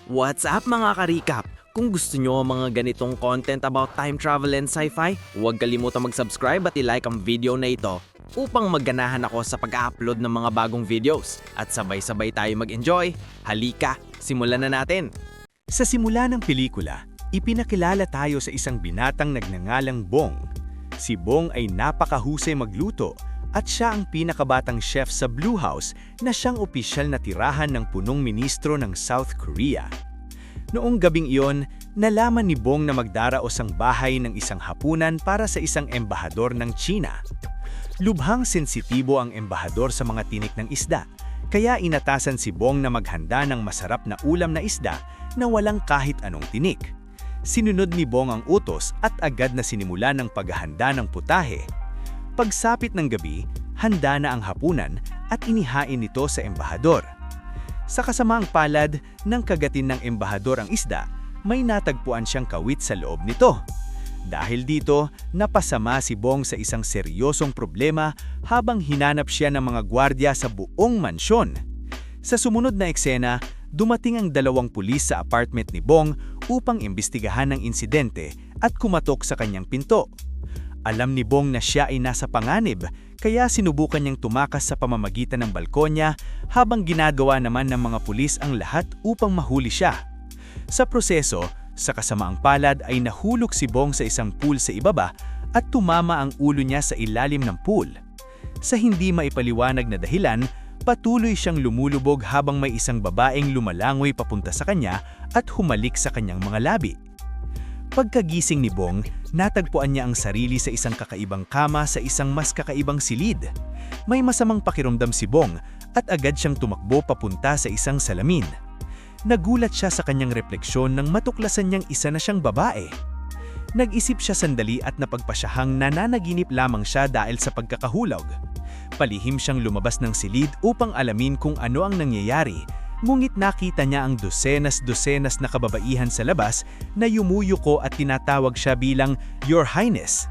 What's up mga ka-recap? Kung gusto nyo ang mga ganitong content about time travel and sci-fi, huwag kalimutang mag-subscribe at i-like ang video na ito upang magganahan ako sa pag-upload ng mga bagong videos at sabay-sabay tayo mag-enjoy. Halika, simulan na natin! Sa simula ng pelikula, ipinakilala tayo sa isang binatang nagngangalang Bong. Si Bong ay napakahusay magluto at siya ang pinakabatang chef sa Blue House na siyang opisyal na tirahan ng punong ministro ng South Korea. Noong gabing iyon, nalaman ni Bong na magdaraos ang bahay ng isang hapunan para sa isang embahador ng China. Lubhang sensitibo ang embahador sa mga tinik ng isda, kaya inatasan si Bong na maghanda ng masarap na ulam na isda na walang kahit anong tinik. Sinunod ni Bong ang utos at agad na sinimula ng paghahanda ng putahe. Pagsapit ng gabi, handa na ang hapunan at inihain nito sa embahador. Sa kasamaang palad ng kagatin ng embahador ang isda, may natagpuan siyang kawit sa loob nito. Dahil dito, napasama si Bong sa isang seryosong problema habang hinanap siya ng mga gwardya sa buong mansyon. Sa sumunod na eksena, dumating ang 2 pulis sa apartment ni Bong upang imbestigahan ang insidente at kumatok sa kanyang pinto. Alam ni Bong na siya ay nasa panganib, kaya sinubukan niyang tumakas sa pamamagitan ng balkonya habang ginagawa naman ng mga pulis ang lahat upang mahuli siya. Sa proseso, sa kasamaang palad ay nahulog si Bong sa isang pool sa ibaba at tumama ang ulo niya sa ilalim ng pool. Sa hindi maipaliwanag na dahilan, patuloy siyang lumulubog habang may isang babaeng lumalangoy papunta sa kanya at humalik sa kanyang mga labi. Pagkagising ni Bong, natagpuan niya ang sarili sa isang kakaibang kama sa isang mas kakaibang silid. May masamang pakiramdam si Bong at agad siyang tumakbo papunta sa isang salamin. Nagulat siya sa kanyang refleksyon nang matuklasan niyang isa na siyang babae. Nag-isip siya sandali at napagpasyahang nananaginip lamang siya dahil sa pagkakahulog. Palihim siyang lumabas ng silid upang alamin kung ano ang nangyayari. Ngunit nakita niya ang dosenas-dosenas na kababaihan sa labas na yumuyuko at tinatawag siya bilang Your Highness.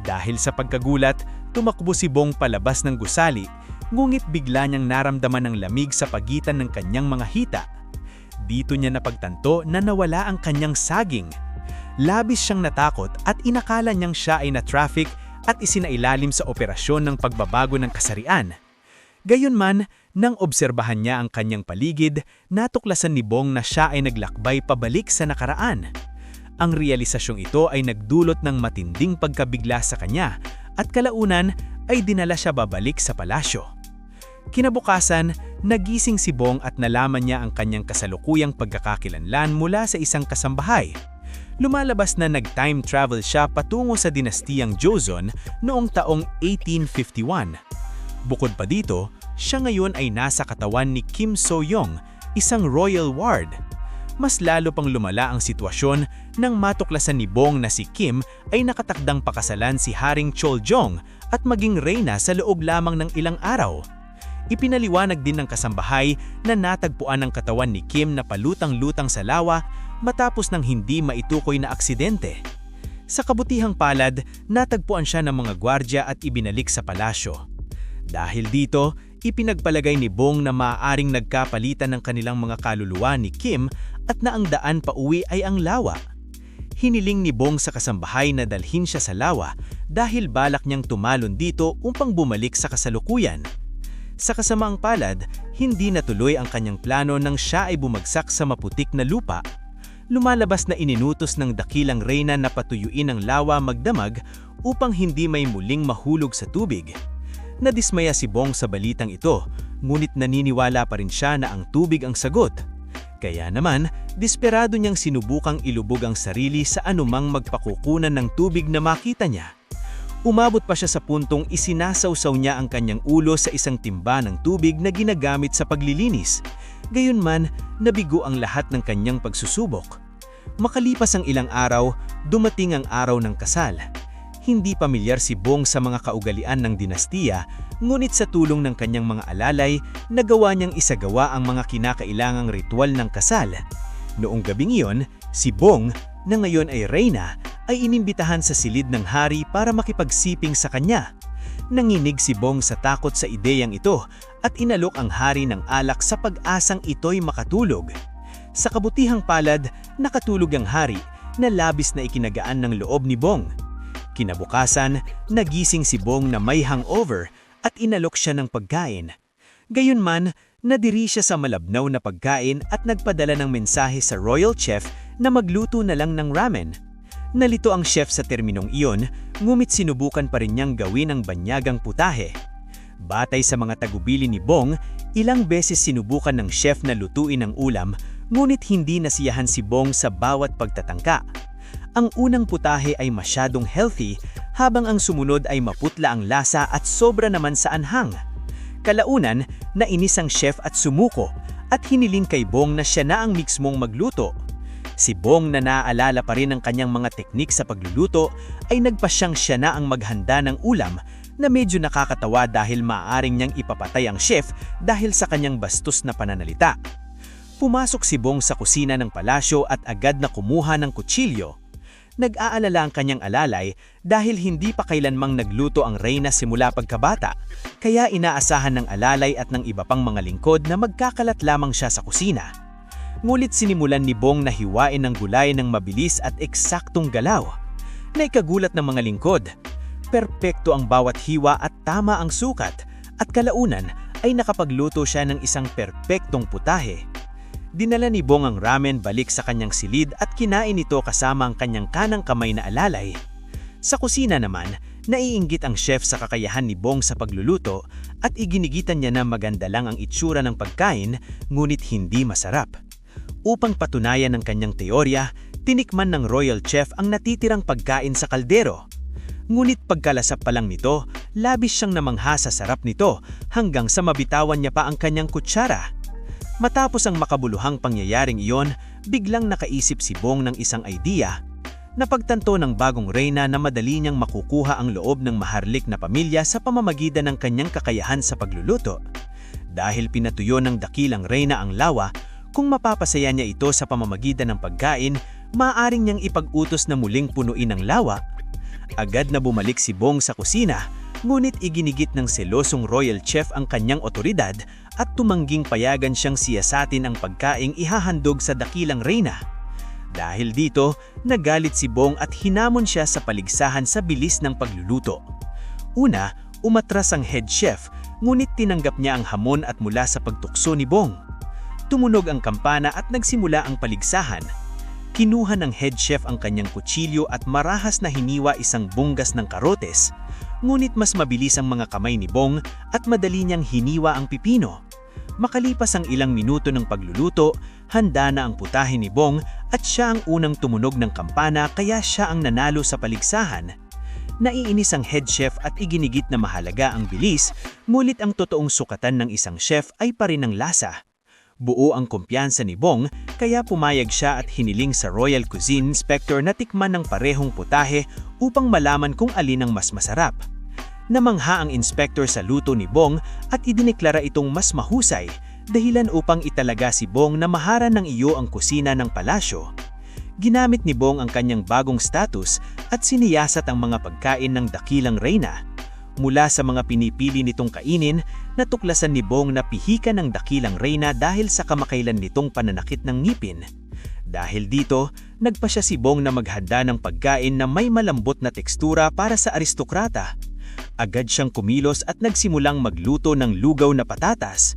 Dahil sa pagkagulat, tumakbo si Bong palabas ng gusali, ngunit bigla niyang naramdaman ng lamig sa pagitan ng kanyang mga hita. Dito niya napagtanto na nawala ang kanyang saging. Labis siyang natakot at inakala niyang siya ay na-traffic at isinailalim sa operasyon ng pagbabago ng kasarian. Gayunman, nang obserbahan niya ang kanyang paligid, natuklasan ni Bong na siya ay naglakbay pabalik sa nakaraan. Ang realisasyong ito ay nagdulot ng matinding pagkabigla sa kanya at kalaunan ay dinala siya babalik sa palasyo. Kinabukasan, nagising si Bong at nalaman niya ang kanyang kasalukuyang pagkakakilanlan mula sa isang kasambahay. Lumalabas na nag-time travel siya patungo sa dinastiyang Joseon noong taong 1851. Bukod pa dito, siya ngayon ay nasa katawan ni Kim So-young, isang royal ward. Mas lalo pang lumala ang sitwasyon nang matuklasan ni Bong na si Kim ay nakatakdang pakasalan si Haring Choljong at maging reyna sa loob lamang ng ilang araw. Ipinaliwanag din ng kasambahay na natagpuan ang katawan ni Kim na palutang-lutang sa lawa matapos ng hindi maitukoy na aksidente. Sa kabutihang palad, natagpuan siya ng mga gwardya at ibinalik sa palasyo. Dahil dito, ipinagpalagay ni Bong na maaaring nagkapalitan ng kanilang mga kaluluwa ni Kim at na ang daan pauwi ay ang lawa. Hiniling ni Bong sa kasambahay na dalhin siya sa lawa dahil balak niyang tumalon dito upang bumalik sa kasalukuyan. Sa kasamaang palad, hindi natuloy ang kanyang plano nang siya ay bumagsak sa maputik na lupa. Lumalabas na ininutos ng dakilang reyna na patuyuin ang lawa magdamag upang hindi may muling mahulog sa tubig. Nadismaya si Bong sa balitang ito, ngunit naniniwala pa rin siya na ang tubig ang sagot. Kaya naman, desperado niyang sinubukang ilubog ang sarili sa anumang magpakukunan ng tubig na makita niya. Umabot pa siya sa puntong isinasawsaw niya ang kanyang ulo sa isang timba ng tubig na ginagamit sa paglilinis. Gayunman, nabigo ang lahat ng kanyang pagsusubok. Makalipas ang ilang araw, dumating ang araw ng kasal. Hindi pamilyar si Bong sa mga kaugalian ng dinastiya, ngunit sa tulong ng kanyang mga alalay, nagawa niyang isagawa ang mga kinakailangang ritual ng kasal. Noong gabing iyon, si Bong, na ngayon ay reyna, ay inimbitahan sa silid ng hari para makipagsiping sa kanya. Nanginig si Bong sa takot sa ideyang ito at inalok ang hari ng alak sa pag-asang ito'y makatulog. Sa kabutihang palad, nakatulog ang hari na labis na ikinagaan ng loob ni Bong. Kinabukasan, nagising si Bong na may hangover at inalok siya ng pagkain. Gayunman, nadiri siya sa malabnaw na pagkain at nagpadala ng mensahe sa royal chef na magluto na lang ng ramen. Nalito ang chef sa terminong iyon, ngumit sinubukan pa rin niyang gawin ang banyagang putahe. Batay sa mga tagubili ni Bong, ilang beses sinubukan ng chef na lutuin ang ulam, ngunit hindi nasiyahan si Bong sa bawat pagtatangka. Ang unang putahe ay masyadong healthy, habang ang sumunod ay maputla ang lasa at sobra naman sa anhang. Kalaunan, nainis ang chef at sumuko, at hiniling kay Bong na siya na ang mismong magluto. Si Bong na naaalala pa rin ang kanyang mga teknik sa pagluluto ay nagpasyang siya na ang maghanda ng ulam, na medyo nakakatawa dahil maaaring niyang ipapatay ang chef dahil sa kanyang bastos na pananalita. Pumasok si Bong sa kusina ng palasyo at agad na kumuha ng kutsilyo. Nag-aalala ang kanyang alalay dahil hindi pa kailanmang nagluto ang reyna simula pagkabata, kaya inaasahan ng alalay at ng iba pang mga lingkod na magkakalat lamang siya sa kusina. Ngulit sinimulan ni Bong na hiwain ng gulay ng mabilis at eksaktong galaw. Naikagulat ng mga lingkod. Perpekto ang bawat hiwa at tama ang sukat, at kalaunan ay nakapagluto siya ng isang perpektong putahe. Dinala ni Bong ang ramen balik sa kanyang silid at kinain ito kasama ang kanyang kanang kamay na alalay. Sa kusina naman, naiinggit ang chef sa kakayahan ni Bong sa pagluluto at iginigitan niya na maganda lang ang itsura ng pagkain, ngunit hindi masarap. Upang patunayan ang kanyang teorya, tinikman ng royal chef ang natitirang pagkain sa kaldero. Ngunit pagkalasap pa lang nito, labis siyang namangha sa sarap nito hanggang sa mabitawan niya pa ang kanyang kutsara. Matapos ang makabuluhang pangyayaring iyon, biglang nakaisip si Bong ng isang idea. Napagtanto ng bagong reyna na madali niyang makukuha ang loob ng maharlik na pamilya sa pamamagitan ng kanyang kakayahan sa pagluluto. Dahil pinatuyo ng dakilang reyna ang lawa, kung mapapasaya niya ito sa pamamagitan ng pagkain, maaaring niyang ipag-utos na muling punuin ang lawa. Agad na bumalik si Bong sa kusina, ngunit iginigit ng selosong royal chef ang kanyang otoridad at tumangging payagan siyang siyasatin ang pagkaing ihahandog sa dakilang reyna. Dahil dito, nagalit si Bong at hinamon siya sa paligsahan sa bilis ng pagluluto. Una, umatras ang head chef, ngunit tinanggap niya ang hamon at mula sa pagtukso ni Bong. Tumunog ang kampana at nagsimula ang paligsahan. Kinuha ng head chef ang kanyang kutsilyo at marahas na hiniwa isang bunggas ng karotes, ngunit mas mabilis ang mga kamay ni Bong at madali niyang hiniwa ang pipino. Makalipas ang ilang minuto ng pagluluto, handa na ang putahe ni Bong at siya ang unang tumunog ng kampana, kaya siya ang nanalo sa paligsahan. Naiinis ang head chef at iginigit na mahalaga ang bilis, ngunit ang totoong sukatan ng isang chef ay pa rin ang lasa. Buo ang kumpiyansa ni Bong, kaya pumayag siya at hiniling sa Royal Cuisine Inspector na tikman ng parehong putahe upang malaman kung alin ang mas masarap. Namangha ang inspector sa luto ni Bong at idineklara itong mas mahusay, dahilan upang italaga si Bong na maharan ng iyo ang kusina ng palasyo. Ginamit ni Bong ang kanyang bagong status at siniyasat ang mga pagkain ng dakilang reyna. Mula sa mga pinipili nitong kainin, natuklasan ni Bong na pihikan ng dakilang reyna dahil sa kamakailan nitong pananakit ng ngipin. Dahil dito, nagpa siya si Bong na maghanda ng pagkain na may malambot na tekstura para sa aristokrata. Agad siyang kumilos at nagsimulang magluto ng lugaw na patatas.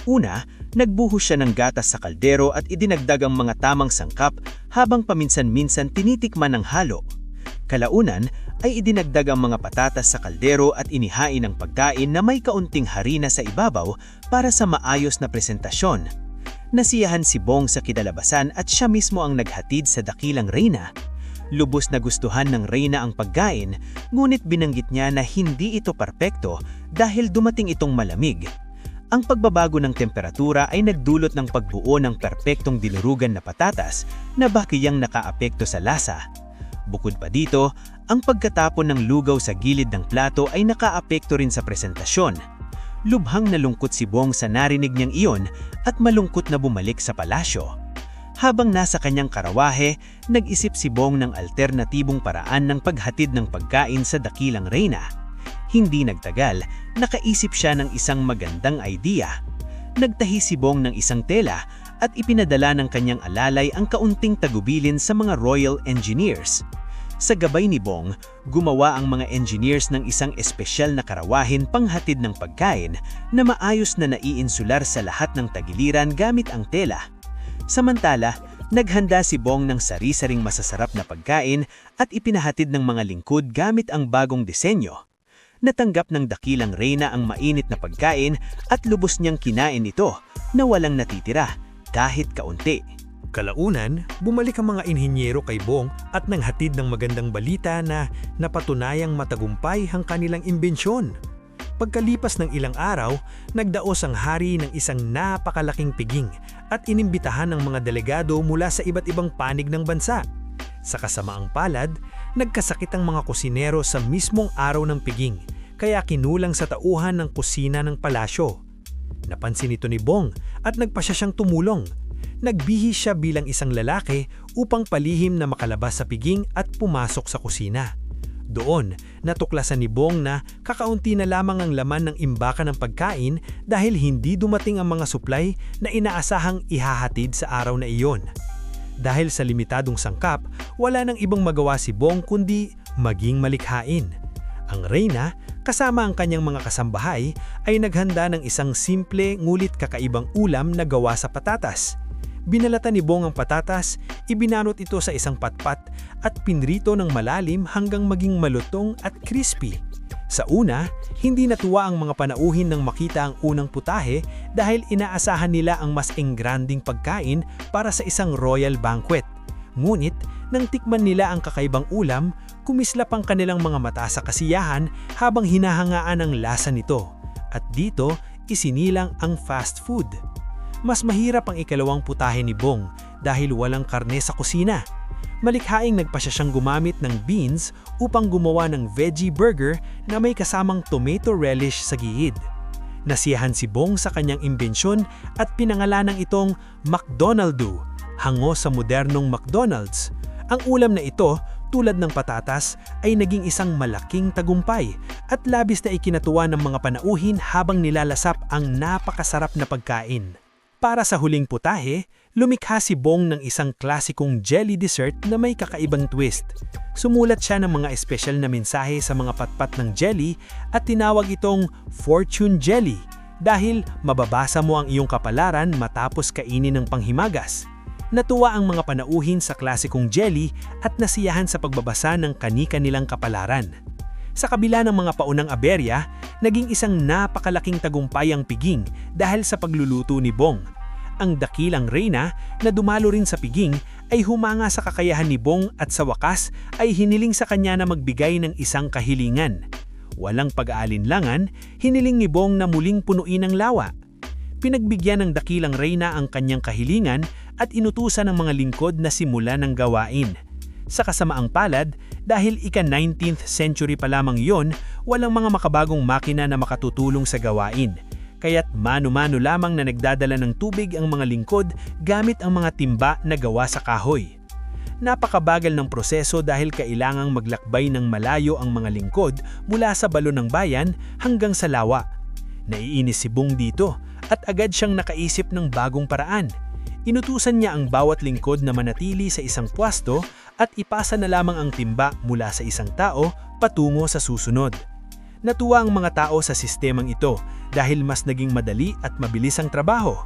Una, nagbuhos siya ng gatas sa kaldero at idinagdag ang mga tamang sangkap habang paminsan-minsan tinitikman ng halo. Kalaunan ay idinagdag ang mga patatas sa kaldero at inihain ang pagkain na may kaunting harina sa ibabaw para sa maayos na presentasyon. Nasiyahan si Bong sa kidalabasan at siya mismo ang naghatid sa dakilang reyna. Lubos na gustuhan ng reyna ang pagkain, ngunit binanggit niya na hindi ito perpekto dahil dumating itong malamig. Ang pagbabago ng temperatura ay nagdulot ng pagbuo ng perpektong dilurugan na patatas na bakiyang nakaapekto sa lasa. Bukod pa dito, ang pagkatapon ng lugaw sa gilid ng plato ay nakaapekto rin sa presentasyon. Lubhang nalungkot si Bong sa narinig niyang iyon at malungkot na bumalik sa palasyo. Habang nasa kanyang karawahe, nag-isip si Bong ng alternatibong paraan ng paghatid ng pagkain sa dakilang reyna. Hindi nagtagal, nakaisip siya ng isang magandang idea. Nagtahi si Bong ng isang tela at ipinadala ng kanyang alalay ang kaunting tagubilin sa mga Royal Engineers. Sa gabay ni Bong, gumawa ang mga engineers ng isang espesyal na karawahin panghatid ng pagkain na maayos na naiinsular sa lahat ng tagiliran gamit ang tela. Samantala, naghanda si Bong ng sari-saring masasarap na pagkain at ipinahatid ng mga lingkod gamit ang bagong disenyo. Natanggap ng dakilang reyna ang mainit na pagkain at lubos niyang kinain ito na walang natitira, kahit kaunti. Kalaunan, bumalik ang mga inhinyero kay Bong at nanghatid ng magandang balita na napatunayang matagumpay ang kanilang imbensyon. Pagkalipas ng ilang araw, nagdaos ang hari ng isang napakalaking piging at inimbitahan ng mga delegado mula sa iba't ibang panig ng bansa. Sa kasamaang palad, nagkasakit ang mga kusinero sa mismong araw ng piging, kaya kinulang sa tauhan ng kusina ng palasyo. Napansin ito ni Bong at nagpasya siyang tumulong. Nagbihis siya bilang isang lalaki upang palihim na makalabas sa piging at pumasok sa kusina. Doon, natuklasan ni Bong na kakaunti na lamang ang laman ng imbakan ng pagkain dahil hindi dumating ang mga supply na inaasahang ihahatid sa araw na iyon. Dahil sa limitadong sangkap, wala nang ibang magawa si Bong kundi maging malikhain. Ang reyna, kasama ang kanyang mga kasambahay, ay naghanda ng isang simple ngulit kakaibang ulam na gawa sa patatas. Binalatan ni Bong ang patatas, ibinanot ito sa isang patpat at pinrito ng malalim hanggang maging malutong at crispy. Sa una, hindi natuwa ang mga panauhin nang makita ang unang putahe dahil inaasahan nila ang mas engranding pagkain para sa isang royal banquet. Ngunit, nang tikman nila ang kakaibang ulam, kumislap ang kanilang mga mata sa kasiyahan habang hinahangaan ang lasa nito. At dito, isinilang ang fast food. Mas mahirap ang ikalawang putahe ni Bong dahil walang karne sa kusina. Malikhaing nagpasya siyang gumamit ng beans upang gumawa ng veggie burger na may kasamang tomato relish sa gilid. Nasiyahan si Bong sa kanyang imbensyon at pinangalanang itong McDonald's, hango sa modernong McDonald's. Ang ulam na ito, tulad ng patatas, ay naging isang malaking tagumpay at labis na ikinatuwa ng mga panauhin habang nilalasap ang napakasarap na pagkain. Para sa huling putahe, lumikha si Bong ng isang klasikong jelly dessert na may kakaibang twist. Sumulat siya ng mga espesyal na mensahe sa mga patpat ng jelly at tinawag itong Fortune Jelly dahil mababasa mo ang iyong kapalaran matapos kainin ng panghimagas. Natuwa ang mga panauhin sa klasikong jelly at nasiyahan sa pagbabasa ng kani-kanilang kapalaran. Sa kabila ng mga paunang aberya, naging isang napakalaking tagumpay ang piging dahil sa pagluluto ni Bong. Ang dakilang reyna na dumalo rin sa piging ay humanga sa kakayahan ni Bong at sa wakas ay hiniling sa kanya na magbigay ng isang kahilingan. Walang pag-aalinlangan, hiniling ni Bong na muling punuin ang lawa. Pinagbigyan ng dakilang reyna ang kanyang kahilingan at inutusan ng mga lingkod na simulan ng gawain. Sa kasamaang palad, dahil ika-19th century pa lamang yon, walang mga makabagong makina na makatutulong sa gawain. Kaya't mano-mano lamang na nagdadala ng tubig ang mga lingkod gamit ang mga timba na gawa sa kahoy. Napakabagal ng proseso dahil kailangang maglakbay ng malayo ang mga lingkod mula sa balon ng bayan hanggang sa lawa. Naiinis si Bong dito at agad siyang nakaisip ng bagong paraan. Inutusan niya ang bawat lingkod na manatili sa isang pwesto at ipasa na lamang ang timba mula sa isang tao patungo sa susunod. Natuwa ang mga tao sa sistemang ito dahil mas naging madali at mabilis ang trabaho.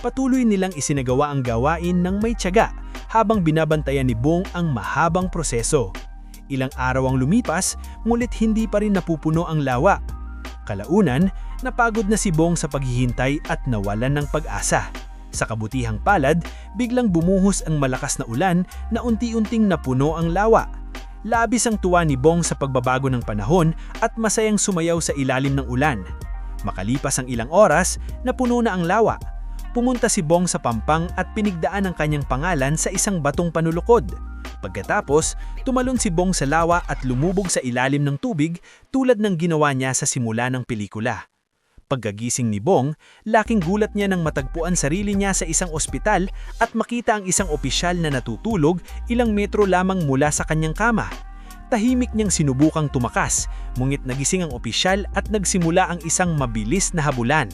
Patuloy nilang isinagawa ang gawain ng may tiyaga habang binabantayan ni Bong ang mahabang proseso. Ilang araw ang lumipas, ngunit hindi pa rin napupuno ang lawa. Kalaunan, napagod na si Bong sa paghihintay at nawalan ng pag-asa. Sa kabutihang palad, biglang bumuhos ang malakas na ulan na unti-unting napuno ang lawa. Labis ang tuwa ni Bong sa pagbabago ng panahon at masayang sumayaw sa ilalim ng ulan. Makalipas ang ilang oras, napuno na ang lawa. Pumunta si Bong sa pampang at pinigdaan ang kanyang pangalan sa isang batong panulukod. Pagkatapos, tumalon si Bong sa lawa at lumubog sa ilalim ng tubig tulad ng ginawa niya sa simula ng pelikula. Pagkagising ni Bong, laking gulat niya nang matagpuan sarili niya sa isang ospital at makita ang isang opisyal na natutulog ilang metro lamang mula sa kanyang kama. Tahimik niyang sinubukang tumakas, ngunit nagising ang opisyal at nagsimula ang isang mabilis na habulan.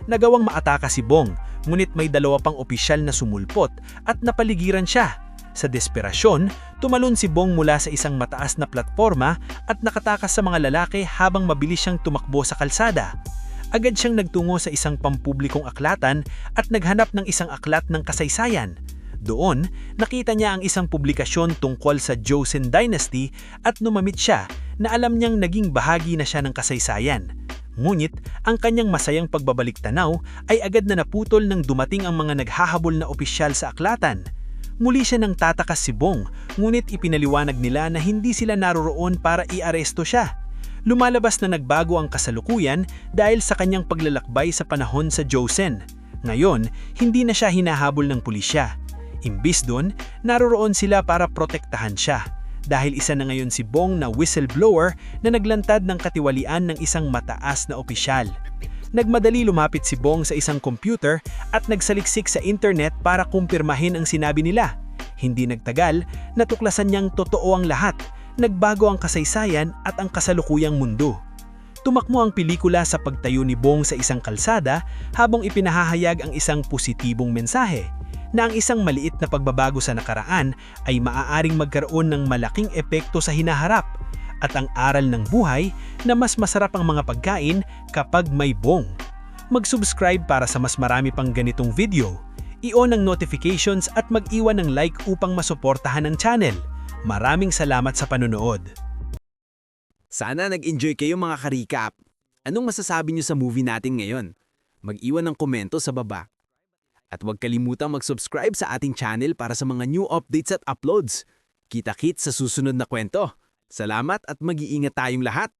Nagawang maataka si Bong, ngunit may dalawa pang opisyal na sumulpot at napaligiran siya. Sa desperasyon, tumalon si Bong mula sa isang mataas na platforma at nakatakas sa mga lalaki habang mabilis siyang tumakbo sa kalsada. Agad siyang nagtungo sa isang pampublikong aklatan at naghanap ng isang aklat ng kasaysayan. Doon, nakita niya ang isang publikasyon tungkol sa Joseon Dynasty at numamit siya na alam niyang naging bahagi na siya ng kasaysayan. Ngunit, ang kanyang masayang pagbabalik tanaw ay agad na naputol nang dumating ang mga naghahabol na opisyal sa aklatan. Muli siya nang tatakas si Bong, ngunit ipinaliwanag nila na hindi sila naroroon para iaresto siya. Lumalabas na nagbago ang kasalukuyan dahil sa kanyang paglalakbay sa panahon sa Joseon. Ngayon, hindi na siya hinahabol ng pulisya. Imbis doon, naroroon sila para protektahan siya. Dahil isa na ngayon si Bong na whistleblower na naglantad ng katiwalian ng isang mataas na opisyal. Nagmadali lumapit si Bong sa isang computer at nagsaliksik sa internet para kumpirmahin ang sinabi nila. Hindi nagtagal, natuklasan niyang totoo ang lahat. Nagbago ang kasaysayan at ang kasalukuyang mundo. Tumakmo ang pelikula sa pagtayo ni Bong sa isang kalsada habang ipinahahayag ang isang positibong mensahe na ang isang maliit na pagbabago sa nakaraan ay maaaring magkaroon ng malaking epekto sa hinaharap at ang aral ng buhay na mas masarap ang mga pagkain kapag may Bong. Mag-subscribe para sa mas marami pang ganitong video, i-on ang notifications at mag-iwan ng like upang masuportahan ang channel. Maraming salamat sa panonood. Sana nag-enjoy kayo mga ka-recap. Anong masasabi niyo sa movie natin ngayon? Mag-iwan ng komento sa baba. At huwag kalimutang mag-subscribe sa ating channel para sa mga new updates at uploads. Kita-kits sa susunod na kwento. Salamat at mag-iingat tayong lahat.